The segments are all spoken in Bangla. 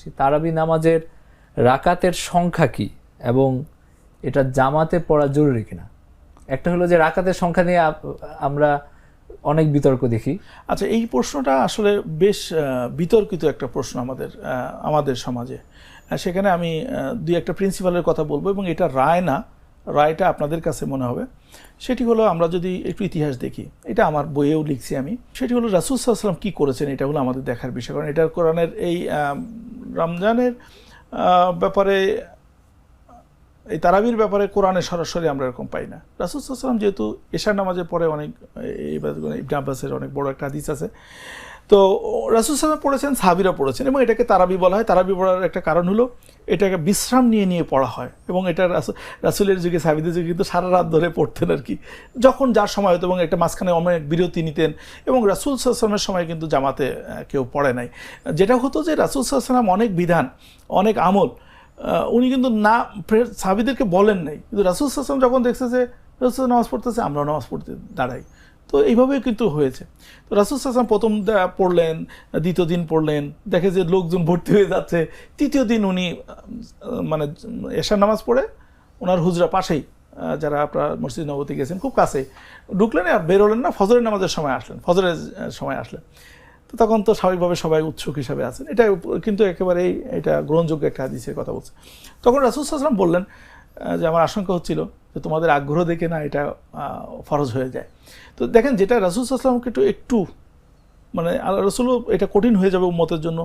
সেই তারাবি নামাজের রাকাতের সংখ্যা কি এবং এটা জামাতে পড়া জরুরি কিনা? একটা হলো যে রাকাতের সংখ্যা নিয়ে আমরা অনেক বিতর্ক দেখি। আচ্ছা, এই প্রশ্নটা আসলে বেশ বিতর্কিত একটা প্রশ্ন আমাদের সমাজে। সেখানে আমি দুই একটা প্রিন্সিপালের কথা বলবো, এবং এটা রায় না, রায়টা আপনাদের কাছে মনে হবে। সেটি হলো, আমরা যদি একটু ইতিহাস দেখি, এটা আমার বইয়েও লিখছি আমি, সেটি হলো রাসূল সাল্লাল্লাহু আলাইহি ওয়াসাল্লাম কী করেছেন, এটা হলো আমাদের দেখার বিষয়। কারণ এটা কোরআনের এই রমজানের ব্যাপারে, এই তারাবির ব্যাপারে কোরআনে সরাসরি আমরা এরকম পাই না। রাসূল সাল্লাল্লাহু আলাইহি ওয়াসাল্লাম যেহেতু এশার নামাজের পরে অনেক, ইবনে আব্বাসের অনেক বড় একটা হাদিস আছে, তো রাসূল সাল্লাল্লাহু আলাইহি ওয়াসাল্লাম পড়েছেন, সাহাবীরা পড়েছেন, এবং এটাকে তারাবি বলা হয়। তারাবি পড়ার একটা কারণ হলো এটাকে বিশ্রাম নিয়ে নিয়ে পড়া হয়, এবং এটা রাসূলের যুগে, সাহাবীদের যুগে কিন্তু সারা রাত ধরে পড়তেন আর কি, যখন যার সময় হতো, এবং একটা মাঝখানে অনেক বিরতি নিতেন। এবং রাসূল সাল্লাল্লাহু আলাইহি ওয়াসাল্লামের সময় কিন্তু জামাতে কেউ পড়ে নাই। যেটা হতো যে রাসূল সাল্লাল্লাহু আলাইহি ওয়াসাল্লাম অনেক বিধান, অনেক আমল উনি কিন্তু না সাহাবীদেরকে বলেন নাই, কিন্তু রাসূল সাল্লাল্লাহু আলাইহি ওয়াসাল্লাম যখন দেখছে যে রাসূল নামাজ পড়তেছে, আমরাও নামাজ পড়তে দাঁড়াই, তো এইভাবেই কিন্তু হয়েছে। তো রাসূল সাল্লাল্লাহু আলাইহি ওয়াসাল্লাম প্রথম পড়লেন, দ্বিতীয় দিন পড়লেন, দেখে যে লোকজন ভর্তি হয়ে যাচ্ছে, তৃতীয় দিন উনি মানে এশার নামাজ পড়ে ওনার হুজরা পাশেই, যারা আপনার মসজিদ নববীতে গেছেন খুব কাছে, ঢুকলেন আর বেরোলেন না, ফজরের নামাজের সময় আসলেন, ফজরের সময় আসলেন। তো তখন তো স্বাভাবিকভাবে সবাই উৎসুক হিসাবে আছেন, এটা কিন্তু একেবারেই এটা গ্রহণযোগ্য একটা হাদিসের কথা বলছে। তখন রাসূল সাল্লাল্লাহু আলাইহি ওয়াসাল্লাম বললেন যে আমার আশঙ্কা হচ্ছিল যে তোমাদের আগ্রহ দেখে না এটা ফরজ হয়ে যায়। তো দেখেন, যেটা রাসূল সাল্লাল্লাহু আলাইহি ওয়াসাল্লামকে একটু মানে রাসূলও এটা কঠিন হয়ে যাবে উম্মতের জন্য,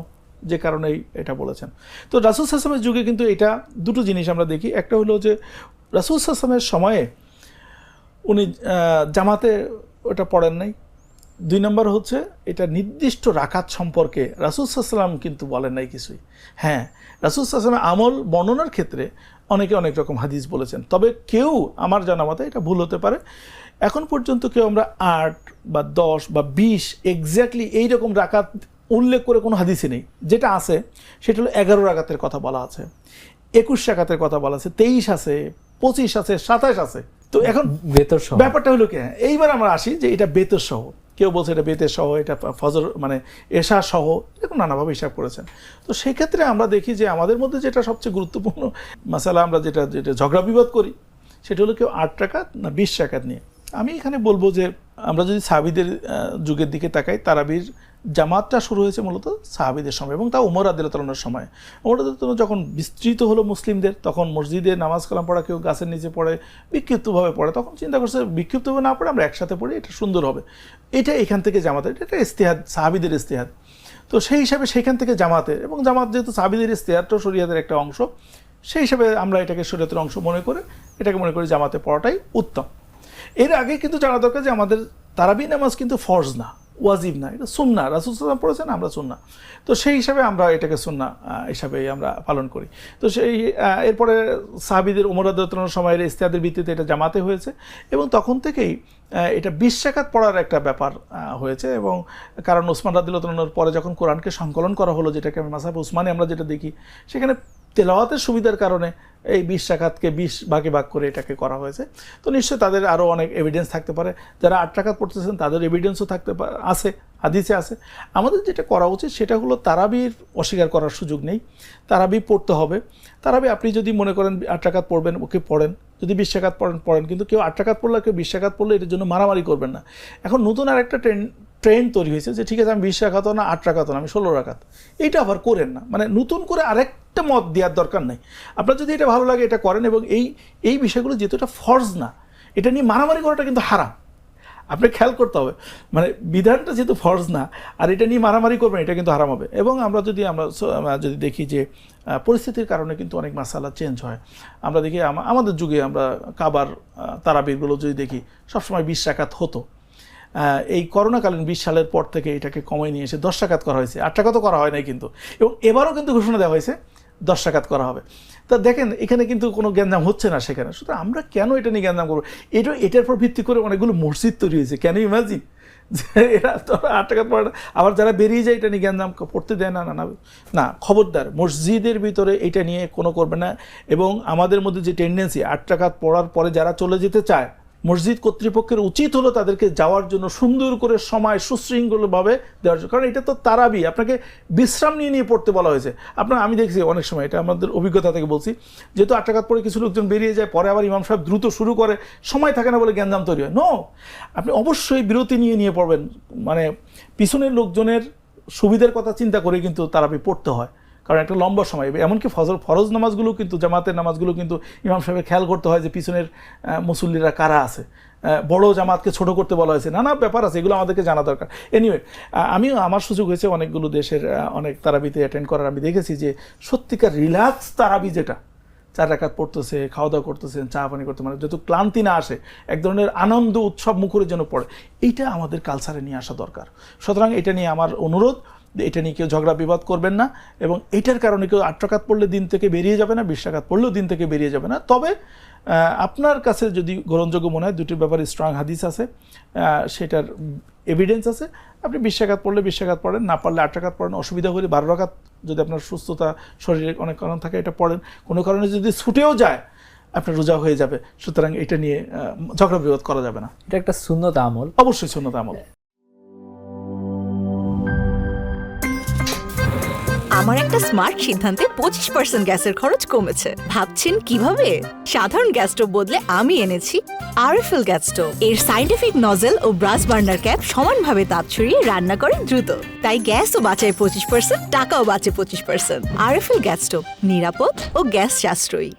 যে কারণেই এটা বলেছেন। তো রাসূল সাল্লাল্লাহু আলাইহি ওয়াসাল্লামের যুগে কিন্তু এটা দুটো জিনিস আমরা দেখি। একটা হলো যে রাসূল সাল্লাল্লাহু আলাইহি ওয়াসাল্লামের সময়ে উনি জামাতে ওটা পড়েন নাই। দুই নম্বর হচ্ছে, এটা নির্দিষ্ট রাকাত সম্পর্কে রাসূল সাল্লাল্লাহু আলাইহি ওয়াসাল্লাম কিন্তু বলেন নাই কিছুই। হ্যাঁ, রাসূল সাল্লাল্লাহু আলাইহি ওয়াসাল্লাম আমল বর্ণনার ক্ষেত্রে অনেকে অনেক রকম হাদিস বলেছেন, তবে কেউ, আমার জানা মতে, এটা ভুল হতে পারে, এখন পর্যন্ত কেউ আমরা 8 বা 10 বা 20 এক্স্যাক্টলি এইরকম রাকাত উল্লেখ করে কোনো হাদিসে নেই। যেটা আছে সেটা হলো 11 রাকাতের কথা বলা আছে, 21 রাকাতের কথা বলা আছে, 23 আছে, 25 আছে, 27 আছে। তো এখন বেতর সহ ব্যাপারটা হলো কি, এইবার আমরা আসি যে এটা বেতর সহ, কেউ বলছে এটা বেতের সহ, এটা ফজর মানে এশা সহ, এরকম নানাভাবে হিসাব করেছেন। তো সেই ক্ষেত্রে আমরা দেখি যে আমাদের মধ্যে যেটা সবচেয়ে গুরুত্বপূর্ণ মাসালা, আমরা যেটা ঝগড়া বিবাদ করি, সেটা হলো কেউ 8 রাকাত না 20 রাকাত নিয়ে। আমি এখানে বলবো যে আমরা যদি সাহাবীদের যুগের দিকে তাকাই, তারাবির জামাতটা শুরু হয়েছে মূলত সাহাবীদের সময়, এবং তা ওমর রাদিয়াল্লাহু তাআলার সময়। ওমর রাদিয়াল্লাহু তাআলা যখন বিস্তৃত হলো মুসলিমদের, তখন মসজিদে নামাজ কালাম পড়া কেউ গাছের নিচে পড়ে, বিক্ষিপ্তভাবে পড়ে, তখন চিন্তা করছে বিক্ষিপ্তভাবে না পড়ে আমরা একসাথে পড়ি, এটা সুন্দর হবে। এটা এখান থেকে জামাতের, এটা একটা ইজতিহাদ, সাহাবীদের ইজতিহাদ। তো সেই হিসাবে সেখান থেকে জামাতের, এবং জামাত যেহেতু সাহাবীদের ইজতিহাদটাও শরীয়তের একটা অংশ, সেই হিসাবে আমরা এটাকে শরীয়তের অংশ মনে করে এটাকে মনে করি জামাতে পড়াটাই উত্তম। এর আগে কিন্তু জানা দরকার যে আমাদের তারাবি নামাজ কিন্তু ফরজ না, ওয়াজিব না, এটা সুন্নাহ, রাসূল সাল্লাল্লাহু আলাইহি ওয়াসাল্লাম পড়েছেন, আমরা সুন্নাহ। তো সেই হিসাবে আমরা এটাকে সুন্নাহ হিসাবেই আমরা পালন করি। তো সেই এরপরে সাহাবীদের ওমর রাদিয়াল্লাহু তাআলার সময়ের ইজতিহাদের ভিত্তিতে এটা জামাতে হয়েছে, এবং তখন থেকেই এটা 20 রাকাত পড়ার একটা ব্যাপার হয়েছে। এবং কারণ ওসমান রাদিয়াল্লাহু তাআলার পরে যখন কোরআনকে সংকলন করা হলো, যেটাকে মাযহাব উসমানী আমরা যেটা দেখি, সেখানে তেলাওয়াতের সুবিধার কারণে এই 20 রাকাতকে 20 ভাগে ভাগ করে এটাকে করা হয়েছে। তো নিশ্চয়ই তাদের আরও অনেক এভিডেন্স থাকতে পারে, যারা 8 রাকাত পড়তেছেন তাদের এভিডেন্সও থাকতে আছে, হাদিসে আছে। আমাদের যেটা করা উচিত সেটা হলো তারাবির অস্বীকার করার সুযোগ নেই, তারাবি পড়তে হবে। তারাবি আপনি যদি মনে করেন 8 রাকাত পড়বেন, ওকে পড়েন, যদি 20 রাকাত পড়েন, কিন্তু কেউ 8 রাকাত পড়লে, কেউ 20 রাকাত পড়লে এটার জন্য মারামারি করবেন না। এখন নতুন আর একটা ট্রেন্ড তৈরি হয়েছে যে ঠিক আছে আমি 20 রাকাতও না, 8 রাকাতও না, আমি 16 রাকাত, এইটা আবার করেন না। মানে নতুন করে আরেকটা মত দেওয়ার দরকার নেই, আপনার যদি এটা ভালো লাগে এটা করেন। এবং এই বিষয়গুলো যেহেতু এটা ফরজ না, এটা নিয়ে মারামারি করাটা কিন্তু হারাম, আপনি খেয়াল করতে হবে। মানে বিধানটা যেহেতু ফরজ না, আর এটা নিয়ে মারামারি করবেন, এটা কিন্তু হারাম হবে। এবং আমরা যদি দেখি যে পরিস্থিতির কারণে কিন্তু অনেক মাসালা চেঞ্জ হয়। আমরা দেখি আমাদের যুগে আমরা কাবার তারাবিরগুলো যদি দেখি, সবসময় 20 রাকাত হতো। এই করোনাকালীন 20 সালের পর থেকে এটাকে কমাই নিয়ে এসে 10 রাকাত করা হয়েছে, 8 রাকাতও করা হয় নাই কিন্তু। এবং এবারও কিন্তু ঘোষণা দেওয়া হয়েছে 10 রাকাত করা হবে। তা দেখেন, এখানে কিন্তু কোনো গ্যাঞ্জাম হচ্ছে না সেখানে। সুতরাং আমরা কেন এটা নিয়ে গ্যাঞ্জাম করবো? এটার উপর ভিত্তি করে অনেকগুলো মসজিদ তৈরি হয়েছে। ক্যান ইউ ইমাজিন যে এরা তো 8 টাকা পড়ে, আবার যারা বেরিয়ে যায় এটা নিয়ে গ্যাঞ্জাম পড়তে দেয় না। না, খবরদার, মসজিদের ভিতরে এটা নিয়ে কোনো করবে না। এবং আমাদের মধ্যে যে টেন্ডেন্সি 8 টাকা পড়ার পরে যারা চলে যেতে চায় মসজিদ কর্তৃপক্ষের উচিত হলো তাদেরকে যাওয়ার জন্য সুন্দর করে সময় সুশৃঙ্খলভাবে দেওয়ার জন্য, কারণ এটা তো তারাবি, আপনাকে বিশ্রাম নিয়ে নিয়ে পড়তে বলা হয়েছে। আমি দেখছি অনেক সময়, এটা আমাদের অভিজ্ঞতা থেকে বলছি, যেহেতু 8 রাকাত পরে কিছু লোকজন বেরিয়ে যায়, পরে আবার ইমাম সাহেব দ্রুত শুরু করে, সময় থাকে না বলে গ্যাঞ্জাম তৈরি হয়। নো, আপনি অবশ্যই বিরতি নিয়ে নিয়ে পড়বেন, মানে পিছনের লোকজনের সুবিধার কথা চিন্তা করে কিন্তু তারাবি পড়তে হয়, কারণ একটা লম্বা সময়। এমনকি ফরজ নামাজগুলো কিন্তু, জামাতের নামাজগুলো কিন্তু ইমাম সাহেবের খেয়াল করতে হয় যে পিছনের মুসল্লিরা কারা আছে, বড় জামাতকে ছোট করতে বলা হয়েছে, নানা ব্যাপার আছে, এগুলো আমাদেরকে জানা দরকার। এনিওয়ে, আমার সুযোগ হয়েছে অনেকগুলো দেশের অনেক তারাবিতে অ্যাটেন্ড করার। আমি দেখেছি যে সত্যিকার রিল্যাক্স তারাবি, যেটা 4 রাকাত পড়তেছে, খাওয়া দাওয়া করতেছেন, চা পানি করতে, মানে যেহেতু ক্লান্তি না আসে, এক ধরনের আনন্দ উৎসব মুখরের জন্য পড়ে, এইটা আমাদের কালচারে নিয়ে আসা দরকার। সুতরাং এটা নিয়ে আমার অনুরোধ, এটা নিয়ে কেউ ঝগড়া বিবাদ করবেন না, এবং এটার কারণে কেউ 8 রাকাত পড়লে দিন থেকে বেরিয়ে যাবে না, 20 রাকাত পড়লেও দিন থেকে বেরিয়ে যাবে না। তবে আপনার কাছে যদি গ্রহণযোগ্য মনে হয়, দুটির ব্যাপারে স্ট্রং হাদিস আছে, সেটার এভিডেন্স আছে, আপনি 20 রাকাত পড়লে 20 রাকাত পড়েন, না পারলে 8 রাকাত পড়েন, অসুবিধা হলে 12 রাকাত, যদি আপনার সুস্থতা শরীরে অনেক কারণ থাকে, এটা পড়েন। কোনো কারণে যদি ছুটেও যায়, আপনার রোজা হয়ে যাবে। সুতরাং এটা নিয়ে ঝগড়া বিবাদ করা যাবে না। এটা একটা সুন্নত আমল, অবশ্যই সুন্নত আমল। আমার একটা স্মার্ট সিদ্ধান্তে 25% গ্যাসের খরচ কমেছে। ভাবছেন কিভাবে? সাধারণ গ্যাস স্টোভ বদলে আমি এনেছি আরএফএল গ্যাস স্টোভ। এর সাইন্টিফিক নজেল ও ব্রাস বার্নার ক্যাপ সমানভাবে তাপ ছড়িয়ে রান্না করে দ্রুত, তাই গ্যাসও বাঁচায় 25%, টাকাও বাঁচে 25%। আরএফএল গ্যাস স্টোভ, নিরাপদ ও গ্যাস সাশ্রয়ী।